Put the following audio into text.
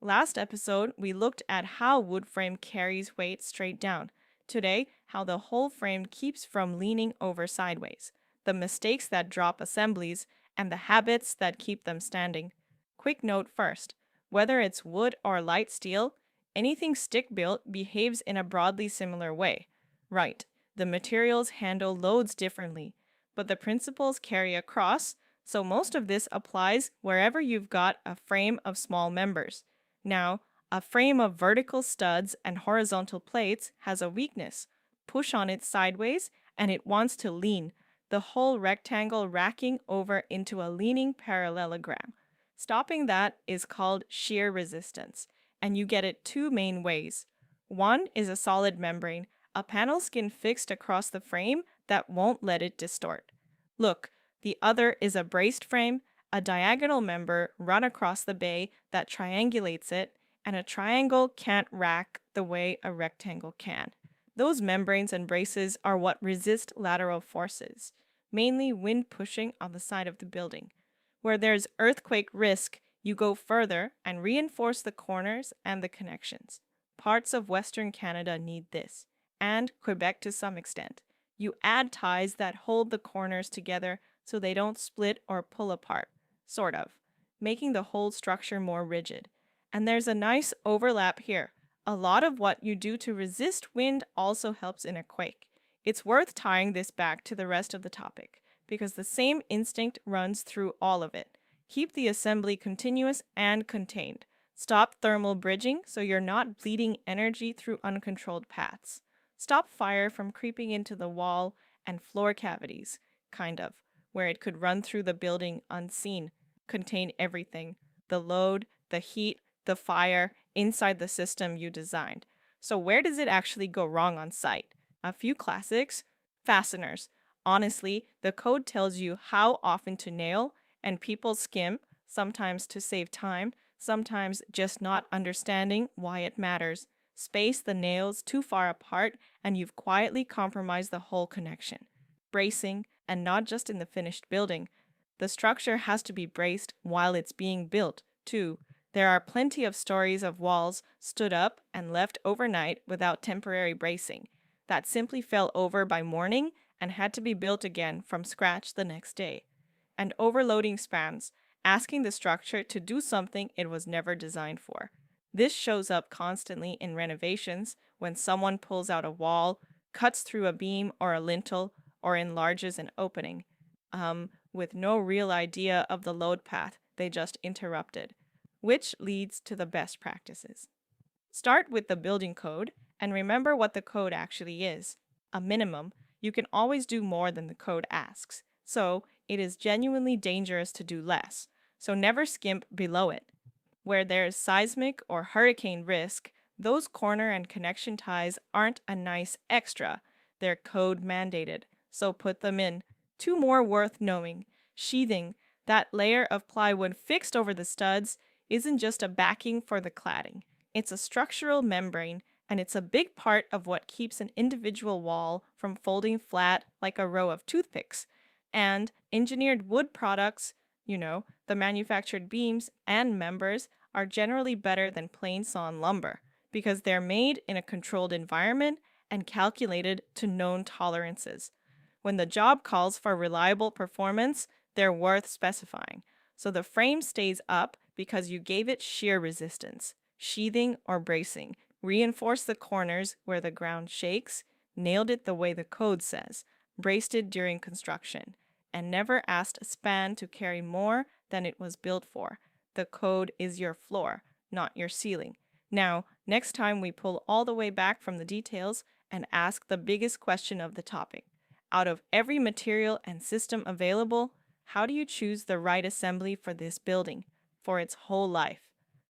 Last episode, we looked at how wood frame carries weight straight down. Today, how the whole frame keeps from leaning over sideways, the mistakes that drop assemblies, and the habits that keep them standing. Quick note first, whether it's wood or light steel, anything stick-built behaves in a broadly similar way. Right, the materials handle loads differently, but the principles carry across, so most of this applies wherever you've got a frame of small members. Now, a frame of vertical studs and horizontal plates has a weakness. Push on it sideways and it wants to lean, the whole rectangle racking over into a leaning parallelogram. Stopping that is called shear resistance, and you get it two main ways. One is a solid membrane, a panel skin fixed across the frame that won't let it distort. Look, the other is a braced frame, a diagonal member run across the bay that triangulates it, and a triangle can't rack the way a rectangle can. Those membranes and braces are what resist lateral forces, mainly wind pushing on the side of the building. Where there's earthquake risk, you go further and reinforce the corners and the connections. Parts of Western Canada need this, and Quebec to some extent. You add ties that hold the corners together so they don't split or pull apart, sort of, making the whole structure more rigid. And there's a nice overlap here. A lot of what you do to resist wind also helps in a quake. It's worth tying this back to the rest of the topic, because the same instinct runs through all of it. Keep the assembly continuous and contained. Stop thermal bridging so you're not bleeding energy through uncontrolled paths. Stop fire from creeping into the wall and floor cavities, kind of, where it could run through the building unseen, contain everything, the load, the heat, the fire, inside the system you designed. So where does it actually go wrong on site? A few classics. Fasteners. Honestly, the code tells you how often to nail, and people skim, sometimes to save time, sometimes just not understanding why it matters. Space the nails too far apart, and you've quietly compromised the whole connection. Bracing, and not just in the finished building. The structure has to be braced while it's being built, too. There are plenty of stories of walls stood up and left overnight without temporary bracing, that simply fell over by morning and had to be built again from scratch the next day. And overloading spans, asking the structure to do something it was never designed for. This shows up constantly in renovations when someone pulls out a wall, cuts through a beam or a lintel, or enlarges an opening, with no real idea of the load path they just interrupted, which leads to the best practices. Start with the building code and remember what the code actually is. A minimum, you can always do more than the code asks, so it is genuinely dangerous to do less, so never skimp below it. Where there is seismic or hurricane risk, those corner and connection ties aren't a nice extra, they're code mandated, so put them in. Two more worth knowing. Sheathing, that layer of plywood fixed over the studs, isn't just a backing for the cladding. It's a structural membrane, and it's a big part of what keeps an individual wall from folding flat like a row of toothpicks. And engineered wood products, the manufactured beams and members, are generally better than plain sawn lumber because they're made in a controlled environment and calculated to known tolerances. When the job calls for reliable performance, they're worth specifying. So the frame stays up because you gave it shear resistance, sheathing or bracing, reinforced the corners where the ground shakes, nailed it the way the code says, braced it during construction, and never asked a span to carry more than it was built for. The code is your floor, not your ceiling. Now, next time we pull all the way back from the details and ask the biggest question of the topic. Out of every material and system available, how do you choose the right assembly for this building, for its whole life?